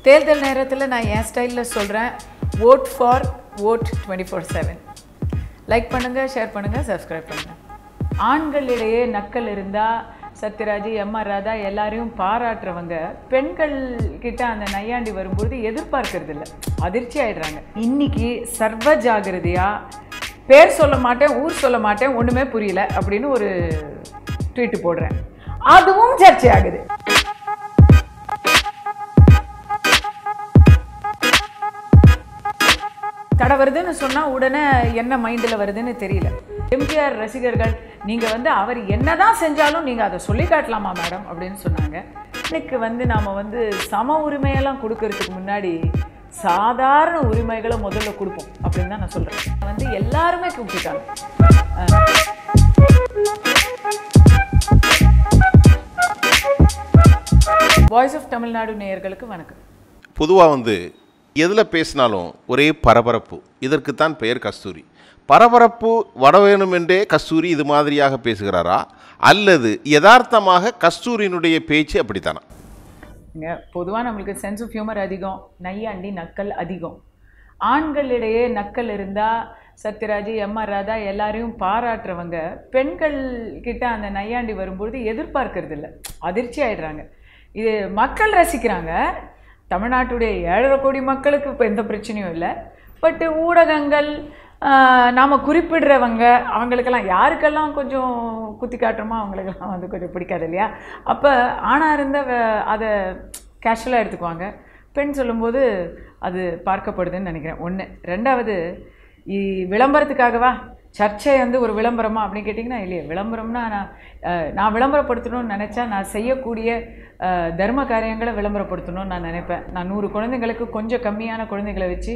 தேர்தல் நேரத்தில் நான் என் ஸ்டைலில் சொல்கிறேன், vote for vote 24/7. லைக் பண்ணுங்கள், ஷேர் பண்ணுங்கள், சப்ஸ்கிரைப் பண்ணுங்கள். ஆண்களிடையே நக்கல் இருந்தால் சத்யராஜ், எம்ஆர் ராதா எல்லாரையும் பாராட்டுறவங்க பெண்கள் கிட்ட அந்த நையாண்டி வரும்போது எதிர்பார்க்கறது இல்லை, அதிர்ச்சி ஆயிடுறாங்க. இன்னைக்கு சர்வ ஜாகிரதையாக பேர் சொல்ல மாட்டேன், ஊர் சொல்ல மாட்டேன், ஒன்றுமே புரியல அப்படின்னு ஒரு ட்வீட் போடுறேன். அதுவும் சர்ச்சை ஆகுது. தடை வருதுன்னு சொன்னால் உடனே என்ன மைண்டில் வருதுன்னு தெரியல. எம்ஜிஆர் ரசிகர்கள் நீங்கள் அவர் என்னதான் செஞ்சாலும் நீங்கள் அதை சொல்லி காட்டலாமா மேடம் அப்படின்னு சொன்னாங்க. இன்னைக்கு நாம் சம உரிமையெல்லாம் கொடுக்கறதுக்கு முன்னாடி சாதாரண உரிமைகளை முதல்ல கொடுப்போம் அப்படின்னு தான் நான் சொல்கிறேன். எல்லாருமே கூப்பிட்டாங்க. வாய்ஸ் ஆஃப் தமிழ்நாடு நேயர்களுக்கு வணக்கம். பொதுவாக எதில் பேசினாலும் ஒரே பரபரப்பு. இதற்குத்தான் பெயர் கஸ்தூரி. பரபரப்பு வர வேணும் என்றே கஸ்தூரி இது மாதிரியாக பேசுகிறாரா, அல்லது யதார்த்தமாக கஸ்தூரியினுடைய பேச்சு அப்படித்தானா? பொதுவாக நம்மளுக்கு சென்ஸ் ஆஃப் ஹியூமர் அதிகம், நையாண்டி நக்கல் அதிகம். ஆண்களிடையே நக்கல் இருந்தால் சத்யராஜ், எம்ஆர் ராதா எல்லாரையும் பாராட்டுறவங்க பெண்கள் கிட்ட அந்த நையாண்டி வரும்பொழுது எதிர்பார்க்கறது இல்லை, அதிர்ச்சி ஆயிடுறாங்க. இது மக்கள் ரசிக்கிறாங்க. தமிழ்நாட்டுடைய 7.5 கோடி மக்களுக்கு இப்போ எந்த பிரச்சனையும் இல்லை. பட்டு ஊடகங்கள் நாம் குறிப்பிடுறவங்க அவங்களுக்கெல்லாம் யாருக்கெல்லாம் கொஞ்சம் குத்தி காட்டுறோமோ அவங்களுக்கெல்லாம் கொஞ்சம் பிடிக்காது இல்லையா? அப்போ ஆணாக இருந்தால் அதை கேஷுவலாக எடுத்துக்குவாங்க, பெண் சொல்லும்போது அது பார்க்கப்படுதுன்னு நினைக்கிறேன். ஒன்று. ரெண்டாவது, விளம்பரத்துக்காகவா சர்ச்சை ஒரு விளம்பரமா அப்படின்னு கேட்டிங்கன்னா இல்லையே. விளம்பரம்னா நான் விளம்பரப்படுத்தணும்னு நினச்சா நான் செய்யக்கூடிய தர்ம காரியங்களை விளம்பரப்படுத்தணும்னு நான் நினைப்பேன். நான் 100 குழந்தைங்களுக்கு கொஞ்சம் கம்மியான குழந்தைகளை வச்சு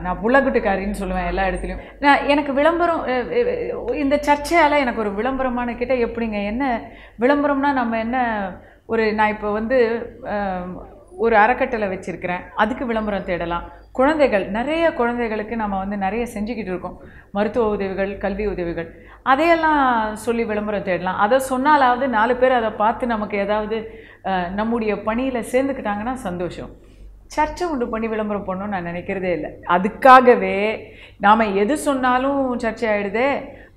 நான் புள்ளக்குட்டுக்காரின்னு சொல்லுவேன் எல்லா இடத்துலையும். எனக்கு விளம்பரம், இந்த சர்ச்சையால் எனக்கு ஒரு விளம்பரமான கிட்ட எப்படிங்க, என்ன விளம்பரம்னா நம்ம என்ன நான் இப்போ ஒரு அறக்கட்டளை வச்சுருக்கிறேன், அதுக்கு விளம்பரம் தேடலாம். குழந்தைகள், நிறைய குழந்தைகளுக்கு நம்ம நிறைய செஞ்சுக்கிட்டு இருக்கோம், மருத்துவ உதவிகள், கல்வி உதவிகள், அதையெல்லாம் சொல்லி விளம்பரம் தேடலாம். அதை சொன்னாலாவது 4 பேர் அதை பார்த்து நமக்கு ஏதாவது நம்முடைய பணியில் சேர்ந்துக்கிட்டாங்கன்னா சந்தோஷம். சர்ச்சை உண்டு பண்ணி விளம்பரம் பண்ணணும்னு நான் நினைக்கிறதே இல்லை. அதுக்காகவே நாம் எது சொன்னாலும் சர்ச்சை ஆகிடுதே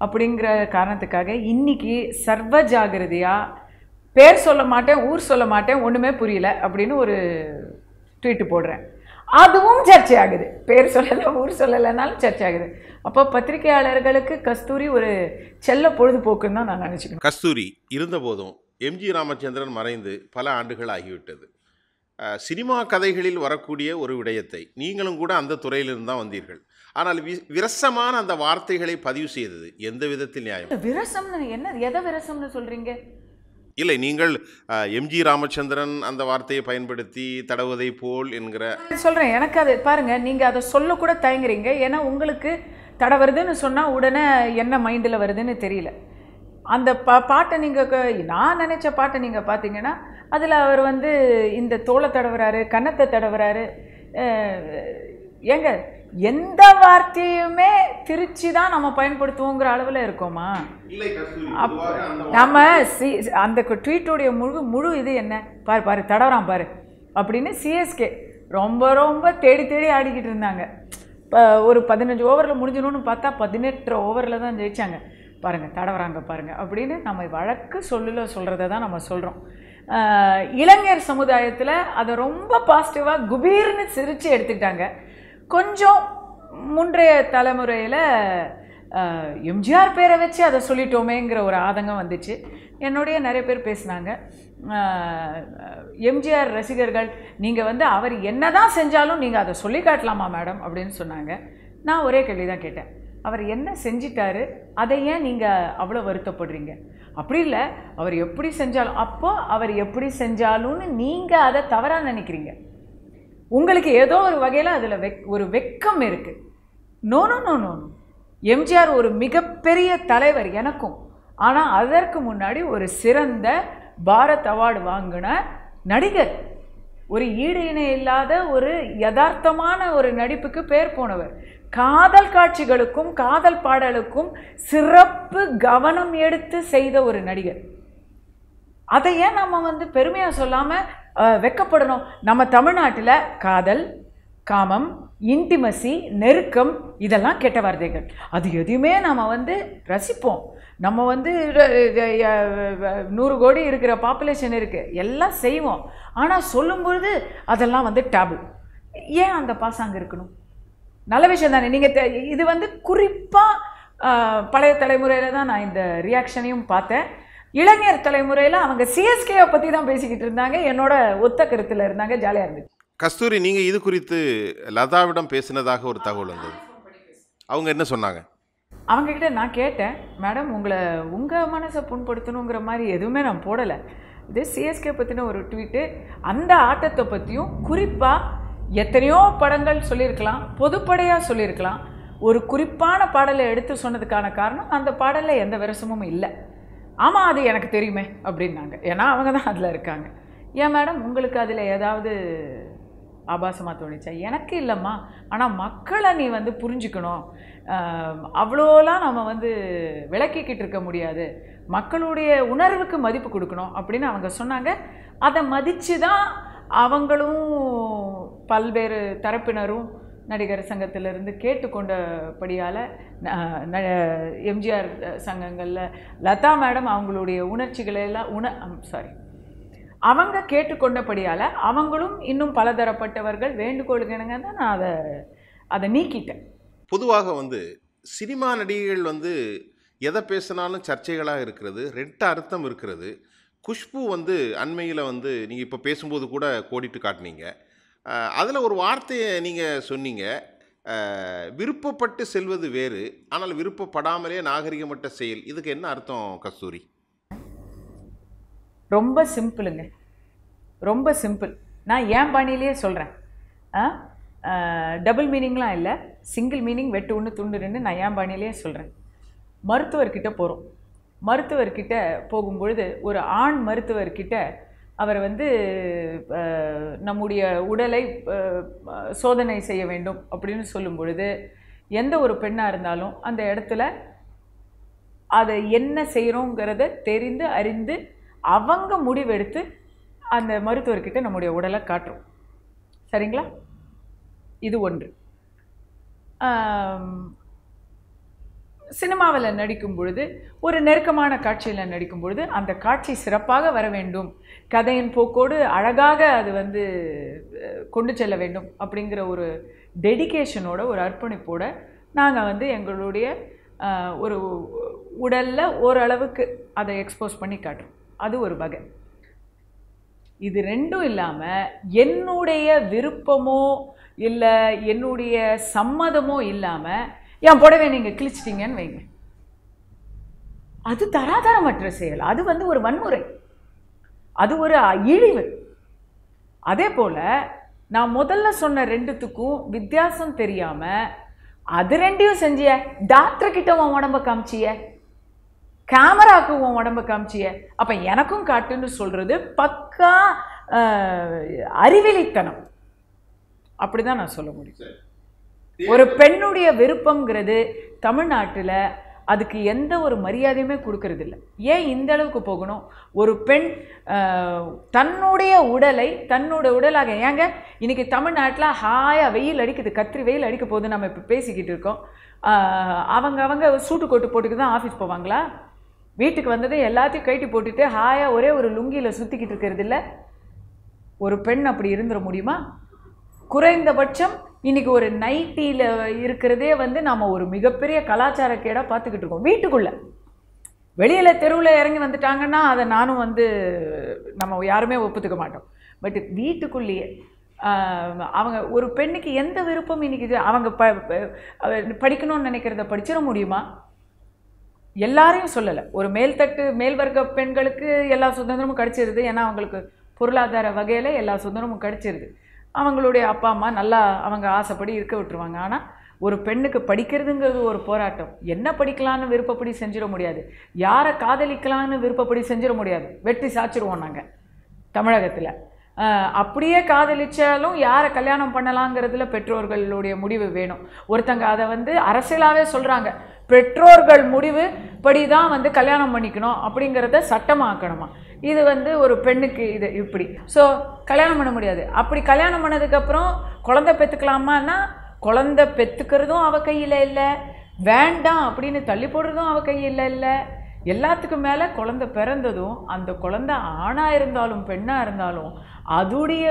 அப்படிங்கிற காரணத்துக்காக இன்றைக்கி சர்வ ஜாகிரதையாக பேர் சொல்ல மாட்டேன், ஊர் சொல்ல மாட்டேன், ஒன்றுமே புரியல அப்படின்னு ஒரு ட்வீட்டு போடுறேன். அதுவும் சர்ச்சை ஆகுது. பேர் சொல்லலை, ஊர் சொல்லலைனாலும் சர்ச்சை ஆகுது. அப்போ பத்திரிகையாளர்களுக்கு கஸ்தூரி ஒரு செல்ல பொழுதுபோக்குன்னு தான் நான் நினச்சிக்கிறேன். கஸ்தூரி இருந்தபோதும் எம்ஜி ராமச்சந்திரன் மறைந்து பல ஆண்டுகள் ஆகிவிட்டது. சினிமா கதைகளில் வரக்கூடிய ஒரு விடயத்தை நீங்களும் கூட அந்த துறையிலிருந்து தான் வந்தீர்கள். ஆனால் விரசமான அந்த வார்த்தைகளை பதிவு செய்தது எந்த விதத்தில் நியாயம்? விரசம்னு என்ன, எதை விரசம்னு சொல்கிறீங்க? இல்லை, நீங்கள் எம்ஜி ராமச்சந்திரன் அந்த வார்த்தையை பயன்படுத்தி தடவுவதை போல் என்கிற சொல்கிறேன். எனக்கு அது பாருங்கள், நீங்கள் அதை சொல்லக்கூட தயங்குறீங்க. ஏன்னா உங்களுக்கு தடை வருதுன்னு சொன்னால் உடனே என்ன மைண்டில் வருதுன்னு தெரியல. அந்த பாட்டை நீங்கள், நான் நினச்ச பாட்டை நீங்கள் பார்த்தீங்கன்னா அதில் அவர் இந்த தோலை தடவுறாரு, கன்னத்தை தடவுறாரு. ஏங்க, எந்த வார்த்தையுமே திருச்சி தான் நம்ம பயன்படுத்துவோங்கிற அளவில் இருக்கோமா? நம்ம அந்த ட்வீட்டோடைய முழு இது என்ன, பாரு தடவுறான் பாரு அப்படின்னு சிஎஸ்கே ரொம்ப ரொம்ப தேடி தேடி ஆடிக்கிட்டு இருந்தாங்க. இப்போ ஒரு 15 ஓவரில் முடிஞ்சணும்னு பார்த்தா 18 ஓவரில் தான் ஜெயிச்சாங்க. பாருங்கள் தடவுறாங்க பாருங்கள் அப்படின்னு நம்ம வழக்கு சொல்கிறத தான் நம்ம சொல்கிறோம். இளைஞர் சமுதாயத்தில் அதை ரொம்ப பாசிட்டிவாக குபீர்னு சிரித்து எடுத்துக்கிட்டாங்க. கொஞ்சம் முன்றைய தலைமுறையில் எம்ஜிஆர் பேரை வச்சு அதை சொல்லிட்டோமேங்கிற ஒரு ஆதங்கம் வந்துச்சு. என்னுடைய நிறைய பேர் பேசினாங்க, எம்ஜிஆர் ரசிகர்கள் நீங்கள் அவர் என்ன தான் செஞ்சாலும் நீங்கள் அதை சொல்லி காட்டலாமா மேடம் அப்படின்னு சொன்னாங்க. நான் ஒரே கேள்வி தான் கேட்டேன், அவர் என்ன செஞ்சிட்டாரு, அதை ஏன் நீங்கள் அவ்வளோ வருத்தப்படுறீங்க? அப்படி இல்லை, அவர் எப்படி செஞ்சாலும், அப்போ அவர் எப்படி செஞ்சாலும்னு நீங்கள் அதை தவறாக நினைக்கிறீங்க. உங்களுக்கு ஏதோ ஒரு வகையில் அதில் ஒரு வெக்கம் இருக்குது. No no no no, MGR ஒரு மிகப்பெரிய தலைவர் எனக்கும். ஆனால் அதற்கு முன்னாடி ஒரு சிறந்த பாரத் அவார்டு வாங்கின நடிகர், ஒரு ஈடு இணை இல்லாத ஒரு யதார்த்தமான ஒரு நடிப்புக்கு பேர் போனவர். காதல் காட்சிகளுக்கும் காதல் பாடலுக்கும் சிறப்பு கவனம் எடுத்து செய்த ஒரு நடிகர். அதை ஏன் நம்ம பெருமையாக சொல்லாமல் வெக்கப்படணும். நம்ம தமிழ்நாட்டில் காதல், காமம், இன்டிமசி, நெருக்கம் இதெல்லாம் கெட்ட வார்த்தைகள். அது எதுவுமே நம்ம வந்து ரசிப்போம். நம்ம வந்து 100 கோடி இருக்கிற பாப்புலேஷன் இருக்குது, எல்லாம் செய்வோம். ஆனால் சொல்லும்பொழுது அதெல்லாம் வந்து டேபு. ஏன் அந்த பாசாங்க இருக்கணும்? நல்ல விஷயம் தானே. நீங்கள் இது வந்து குறிப்பாக பழைய தலைமுறையில் தான் நான் இந்த ரியாக்ஷனையும் பார்த்தேன். இளைஞர் தலைமுறையில் அவங்க சிஎஸ்கேவை பற்றி தான் பேசிக்கிட்டு இருந்தாங்க. என்னோட ஒத்த கருத்தில் இருந்தாங்க. ஜாலியாக இருந்துச்சு. கஸ்தூரி, நீங்கள் இது குறித்து லதாவிடம் பேசினதாக ஒரு தகவல் வந்தது. அவங்க என்ன சொன்னாங்க? அவங்கக்கிட்ட நான் கேட்டேன், மேடம் உங்கள் மனசை புண்படுத்தணுங்கிற மாதிரி எதுவுமே நான் போடலை. இது சிஎஸ்கே பற்றின ஒரு ட்வீட்டு. அந்த ஆட்டத்தை பற்றியும் குறிப்பாக எத்தனையோ படங்கள் சொல்லியிருக்கலாம், பொதுப்படையாக சொல்லியிருக்கலாம். ஒரு குறிப்பான பாடலை எடுத்து சொன்னதுக்கான காரணம் அந்த பாடலில் எந்த விரசமும் இல்லை. ஆமாம், அது எனக்கு தெரியுமே அப்படின்னாங்க. ஏன்னா அவங்க தான் அதில் இருக்காங்க. ஏன் மேடம் உங்களுக்கு அதில் ஏதாவது ஆபாசமாக தோணிச்சா? எனக்கு இல்லைம்மா, ஆனால் மக்களை நீ வந்து புரிஞ்சுக்கணும். அவ்வளோலாம் நம்ம வந்து விளக்கிக்கிட்டு இருக்க முடியாது. மக்களுடைய உணர்வுக்கு மதிப்பு கொடுக்கணும் அப்படின்னு அவங்க சொன்னாங்க. அதை மதித்து தான் அவங்களும் பல்வேறு தரப்பினரும் நடிகர் சங்கத்திலிருந்து கேட்டுக்கொண்டபடியால் எம்ஜிஆர் சங்கங்களில் லதா மேடம் அவங்களுடைய உணர்ச்சிகளெல்லாம் அவங்க கேட்டுக்கொண்டபடியால் அவங்களும் இன்னும் பலதரப்பட்டவர்கள் வேண்டுகோளுக்கு தான் நான் அதை நீக்கிட்டேன். பொதுவாக வந்து சினிமா நடிகைகள் வந்து எதை பேசினாலும் சர்ச்சைகளாக இருக்கிறது, ரெட்ட அர்த்தம் இருக்கிறது. குஷ்பு வந்து அண்மையில் வந்து நீங்கள் இப்போ பேசும்போது கூட கோடிட்டு காட்டினீங்க. அதில் ஒரு வார்த்தையை நீங்கள் சொன்னீங்க, விருப்பப்பட்டு செல்வது வேறு, ஆனால் விருப்பப்படாமலே நாகரிகமற்ற செயல். இதுக்கு என்ன அர்த்தம் கஸ்தூரி? ரொம்ப சிம்பிளுங்க, ரொம்ப சிம்பிள். நான் ஏன் பாணியிலேயே சொல்கிறேன். டபுள் மீனிங்லாம் இல்லை, சிங்கிள் மீனிங், வெட்டு ஒன்று துண்டு ரெண்டு. நான் ஏன் பாணியிலேயே சொல்கிறேன். மருத்துவர்கிட்ட போகிறோம். மருத்துவர்கிட்ட போகும்பொழுது ஒரு ஆண் மருத்துவர்கிட்ட அவர் வந்து நம்முடைய உடலை சோதனை செய்ய வேண்டும் அப்படின்னு சொல்லும் பொழுது எந்த ஒரு பெண்ணாக இருந்தாலும் அந்த இடத்துல அதை என்ன செய்கிறோங்கிறத தெரிந்து அறிந்து அவங்க முடிவெடுத்து அந்த மருத்துவர்கிட்ட நம்முடைய உடலை காட்டுறோம். சரிங்களா? இது ஒன்று. சினிமாவில் நடிக்கும் பொழுது ஒரு நெருக்கமான காட்சியில் நடிக்கும் பொழுது அந்த காட்சி சிறப்பாக வர வேண்டும், கதையின் போக்கோடு அழகாக அது வந்து கொண்டு செல்ல வேண்டும் அப்படிங்கிற ஒரு டெடிகேஷனோட, ஒரு அர்ப்பணிப்போடு நாங்கள் வந்து எங்களுடைய ஒரு உடலில் ஓரளவுக்கு அதை எக்ஸ்போஸ் பண்ணி காட்டுறோம். அது ஒரு வகை. இது ரெண்டும் இல்லாமல் என்னுடைய விருப்பமோ இல்லை என்னுடைய சம்மதமோ இல்லாமல் என் புடவை நீங்கள் கிழிச்சிட்டிங்கன்னு வைங்க, அது தராதரமற்ற செயல். அது வந்து ஒரு வன்முறை, அது ஒரு இழிவு. அதே போல் நான் முதல்ல சொன்ன ரெண்டுத்துக்கும் வித்தியாசம் தெரியாமல் அது ரெண்டையும் செஞ்சிய, டாக்டர்கிட்ட உன் உடம்ப காமிச்சிய, கேமராவுக்கு உன் உடம்ப காமிச்சிய, அப்போ எனக்கும் காட்டுன்னு சொல்கிறது பக்கா அறிவிலித்தனம். அப்படி தான் நான் சொல்ல முடியும். ஒரு பெண்ணுடைய விருப்பங்கிறது தமிழ்நாட்டில் அதுக்கு எந்த ஒரு மரியாதையுமே கொடுக்கறது இல்லை. ஏன் இந்த அளவுக்கு போகணும்? ஒரு பெண் தன்னுடைய உடலை தன்னுடைய உடலாக, ஏங்க இன்றைக்கி தமிழ்நாட்டில் ஹாயாக வெயில் அடிக்குது, கத்திரி வெயில் அடிக்க போகுது, நம்ம இப்போ பேசிக்கிட்டு இருக்கோம். அவங்க சூட்டு கோட்டு போட்டுக்கு தான் ஆஃபீஸ் போவாங்களா? வீட்டுக்கு வந்தது எல்லாத்தையும் கட்டி போட்டுட்டு ஹாயாக ஒரே ஒரு லுங்கியில் சுற்றிக்கிட்டு இருக்கிறது இல்லை. ஒரு பெண் அப்படி இருந்துட முடியுமா? குறைந்தபட்சம் இன்றைக்கி ஒரு நைட்டியில் இருக்கிறதே வந்து நம்ம ஒரு மிகப்பெரிய கலாச்சார கேடாக பார்த்துக்கிட்டு இருக்கோம். வீட்டுக்குள்ளே, வெளியில் தெருவில் இறங்கி வந்துட்டாங்கன்னா அதை நானும் வந்து நம்ம யாருமே ஒப்புத்துக்க மாட்டோம். பட் வீட்டுக்குள்ளேயே அவங்க ஒரு பெண்ணுக்கு எந்த விருப்பம் இன்றைக்கி அவங்க படிக்கணும்னு நினைக்கிறத படிச்சிட முடியுமா? எல்லாரையும் சொல்லலை. ஒரு மேல் வர்க்க பெண்களுக்கு எல்லா சுதந்திரமும் கிடச்சிருது. ஏன்னா அவங்களுக்கு பொருளாதார வகையில் எல்லா சுதந்திரமும் கிடச்சிருது. அவங்களுடைய அப்பா அம்மா நல்லா அவங்க ஆசைப்படி இருக்க விட்டுருவாங்க. ஆனால் ஒரு பெண்ணுக்கு படிக்கிறதுங்கிறது ஒரு போராட்டம். என்ன படிக்கலான்னு விருப்பப்படி செஞ்சிட முடியாது, யாரை காதலிக்கலான்னு விருப்பப்படி செஞ்சிட முடியாது. வெட்டி சாச்சிடுவோம் நாங்கள் தமிழகத்தில். அப்படியே காதலிச்சாலும் யாரை கல்யாணம் பண்ணலாங்கிறதுல பெற்றோர்களுடைய முடிவு வேணும். ஒருத்தங்க அதை வந்து அரசியலாகவே சொல்கிறாங்க, பெற்றோர்கள் முடிவு படி தான் வந்து கல்யாணம் பண்ணிக்கணும் அப்படிங்கிறத சட்டமாக்கணுமா? இது வந்து ஒரு பெண்ணுக்கு இது இப்படி. ஸோ கல்யாணம் பண்ண முடியாது. அப்படி கல்யாணம் பண்ணதுக்கப்புறம் குழந்தை பெற்றுக்கலாமான்னா குழந்தை பெற்றுக்கிறதும் அவள் கையில் இல்லை, வேண்டாம் அப்படின்னு தள்ளி போடுறதும் அவள் கையில் இல்லை. எல்லாத்துக்கும் மேலே குழந்தை பிறந்ததும் அந்த குழந்தை ஆணாக இருந்தாலும் பெண்ணாக இருந்தாலும் அதுடைய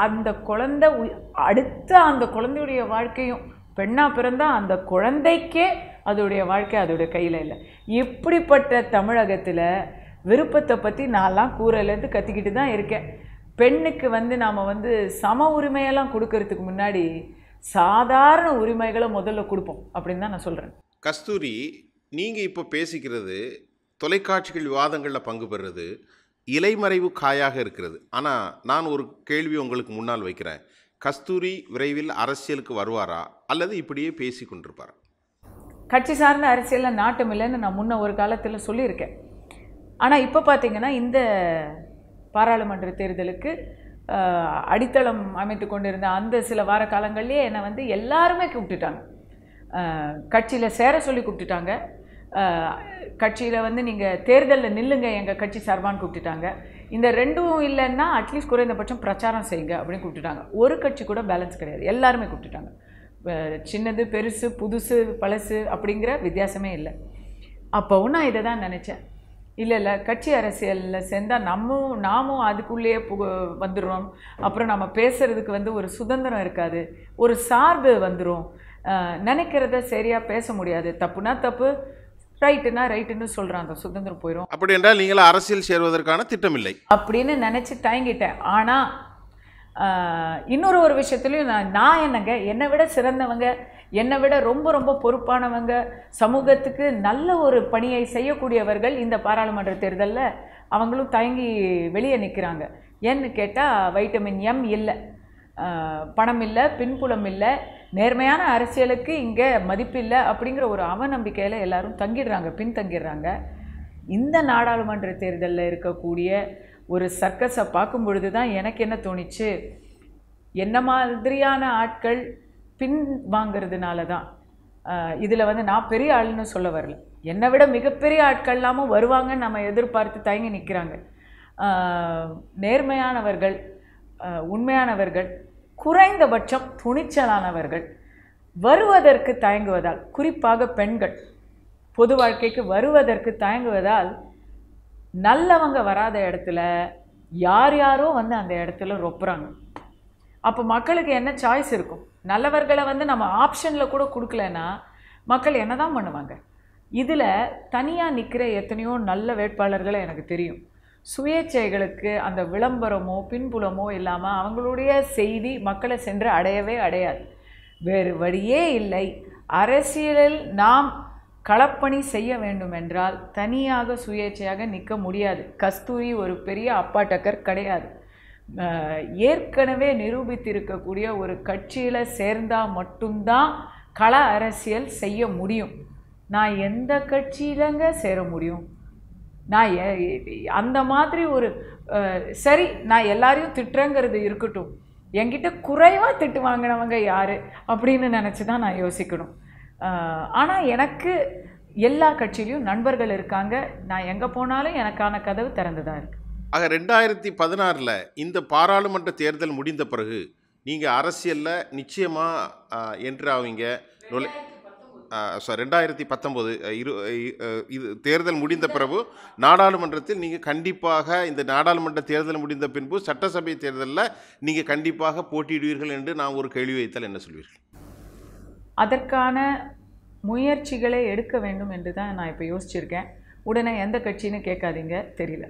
அந்த குழந்தை அடுத்த அந்த குழந்தையுடைய வாழ்க்கையும் பெண்ணாக பிறந்தால் அந்த குழந்தைக்கே அதோடைய வாழ்க்கை அதோடைய கையில் இல்லை. இப்படிப்பட்ட தமிழகத்தில் விருப்பத்தை பற்றி நான்லாம் கூறலேருந்து கத்திக்கிட்டு தான் இருக்கேன். பெண்ணுக்கு வந்து நாம் வந்து சம உரிமையெல்லாம் கொடுக்கறதுக்கு முன்னாடி சாதாரண உரிமைகளை முதல்ல கொடுப்போம் அப்படின்னு தான் நான் சொல்கிறேன். கஸ்தூரி, நீங்கள் இப்போ பேசிக்கிறது தொலைக்காட்சிகள் விவாதங்களில் பங்கு பெறுறது இலைமறைவு காயாக இருக்கிறது. ஆனால் நான் ஒரு கேள்வி உங்களுக்கு முன்னால் வைக்கிறேன். கஸ்தூரி விரைவில் அரசியலுக்கு வருவாரா அல்லது இப்படியே பேசி கொண்டிருப்பாரா? கட்சி சார்ந்த அரசியலில் நாட்டம் இல்லைன்னு நான் முன்ன ஒரு காலத்தில் சொல்லியிருக்கேன். ஆனால் இப்போ பார்த்திங்கன்னா இந்த பாராளுமன்ற தேர்தலுக்கு அடித்தளம் அமைத்து கொண்டிருந்த அந்த சில வார காலங்கள்லேயே என்னை வந்து எல்லாருமே கூப்பிட்டுட்டாங்க, கட்சியில் சேர சொல்லி கூப்பிட்டுட்டாங்க. கட்சியில் வந்து நீங்கள் தேர்தலில் நில்லுங்க எங்கள் கட்சி சார்பான்னு கூப்பிட்டுட்டாங்க. இந்த ரெண்டும் இல்லைன்னா அட்லீஸ்ட் குறைந்தபட்சம் பிரச்சாரம் செய்யுங்க அப்படின்னு கூப்பிட்டுட்டாங்க. ஒரு கட்சி கூட பேலன்ஸ் கிடையாது, எல்லாருமே கூப்பிட்டுட்டாங்க. சின்னது பெருசு புதுசு பழசு அப்படிங்கிற வித்தியாசமே இல்லை. அப்போவும் நான் இதை தான் நினச்சேன், இல்லை கட்சி அரசியலில் சேர்ந்தால் நாமும் அதுக்குள்ளேயே வந்துடுறோம். அப்புறம் நம்ம பேசுகிறதுக்கு வந்து ஒரு சுதந்திரம் இருக்காது, ஒரு சார்பு வந்துடும், நினைக்கிறத சரியாக பேச முடியாது, தப்புனா தப்பு ரைட்டுனா ரைட்டுன்னு சொல்கிறான், அந்த சுதந்திரம் போயிடும். அப்படி என்றால் நீங்களும் அரசியல் சேருவதற்கான திட்டமில்லை அப்படின்னு நினச்சி தயங்கிட்டேன். ஆனால் இன்னொரு விஷயத்துலையும் நான் என்னங்க, என்னை விட சிறந்தவங்க, என்னை விட ரொம்ப ரொம்ப பொறுப்பானவங்க, சமூகத்துக்கு நல்ல ஒரு பணியை செய்யக்கூடியவர்கள் இந்த பாராளுமன்ற தேர்தலில் அவங்களும் தயங்கி வெளியே நிற்கிறாங்க. ஏன்னு கேட்டால் வைட்டமின் எம் இல்லை, பணம் இல்லை, பின்புலம் இல்லை, நேர்மையான அரசியலுக்கு இங்கே மதிப்பில்லை அப்படிங்கிற ஒரு அவநம்பிக்கையில் எல்லாரும் பின்தங்கிடுறாங்க. இந்த நாடாளுமன்ற தேர்தலில் இருக்கக்கூடிய ஒரு சர்க்கஸை பார்க்கும் பொழுது தான் எனக்கு என்ன தோணிச்சு, என்ன மாதிரியான ஆட்கள் பின் வாங்கிறதுனால தான் இதில் வந்து நான் பெரிய ஆளுன்னு சொல்ல வரல, என்னை விட மிகப்பெரிய ஆட்கள்லாமும் வருவாங்கன்னு நம்ம எதிர்பார்த்து தயங்கி நிற்கிறாங்க. நேர்மையானவர்கள், உண்மையானவர்கள், குறைந்தபட்சம் துணிச்சலானவர்கள் வருவதற்கு தயங்குவதால், குறிப்பாக பெண்கள் பொது வாழ்க்கைக்கு வருவதற்கு தயங்குவதால் நல்லவங்க வராத இடத்துல யாரோ வந்து அந்த இடத்துல ரொப்புறாங்க. அப்போ மக்களுக்கு என்ன சாய்ஸ் இருக்கும்? நல்லவர்களை வந்து நம்ம ஆப்ஷனில் கூட கொடுக்கலன்னா மக்கள் என்ன தான் பண்ணுவாங்க? இதில் தனியாக நிற்கிற எத்தனையோ நல்ல வேட்பாளர்களை எனக்கு தெரியும். சுயேட்சைகளுக்கு அந்த விளம்பரமோ பின்புலமோ இல்லாமல் அவங்களுடைய செய்தி மக்களை சென்று அடையவே அடையாது. வேறு வழியே இல்லை. அரசியலில் நாம் களப்பணி செய்ய வேண்டுமென்றால் தனியாக சுயேட்சையாக நிற்க முடியாது. கஸ்தூரி ஒரு பெரிய அப்பாட்டக்கர் கிடையாது. ஏற்கனவே நிரூபித்திருக்கக்கூடிய ஒரு கட்சியில் சேர்ந்தால் மட்டும்தான் கள அரசியல் செய்ய முடியும். நான் எந்த கட்சியிலங்க சேர முடியும்? நான் அந்த மாதிரி ஒரு சரி, நான் எல்லாரையும் திட்டுறேங்கிறது இருக்கட்டும், என்கிட்ட குறைவாக திட்டு வாங்கினவங்க யார் அப்படின்னு நினச்சி தான் நான் யோசிக்கணும். ஆனால் எனக்கு எல்லா கட்சியிலையும் நண்பர்கள் இருக்காங்க. நான் எங்கே போனாலும் எனக்கான கதவு திறந்துதான் இருக்கு. ஆக 2016 இந்த பாராளுமன்ற தேர்தல் முடிந்த பிறகு நீங்கள் அரசியலில் நிச்சயமாக என்ட்ரு ஆவீங்க. 2019 இது தேர்தல் முடிந்த பிறகு நாடாளுமன்றத்தில் நீங்கள் கண்டிப்பாக, இந்த நாடாளுமன்ற தேர்தல் முடிந்த பின்பு சட்டசபை தேர்தலில் நீங்கள் கண்டிப்பாக போட்டியிடுவீர்கள் என்று நான் ஒரு கேள்வி வைத்தால் என்ன சொல்வீர்கள்? அதற்கான முயற்சிகளை எடுக்க வேண்டும் என்று தான் நான் இப்போ யோசிச்சிருக்கேன். உடனே எந்த கட்சின்னு கேட்காதீங்க, தெரியல.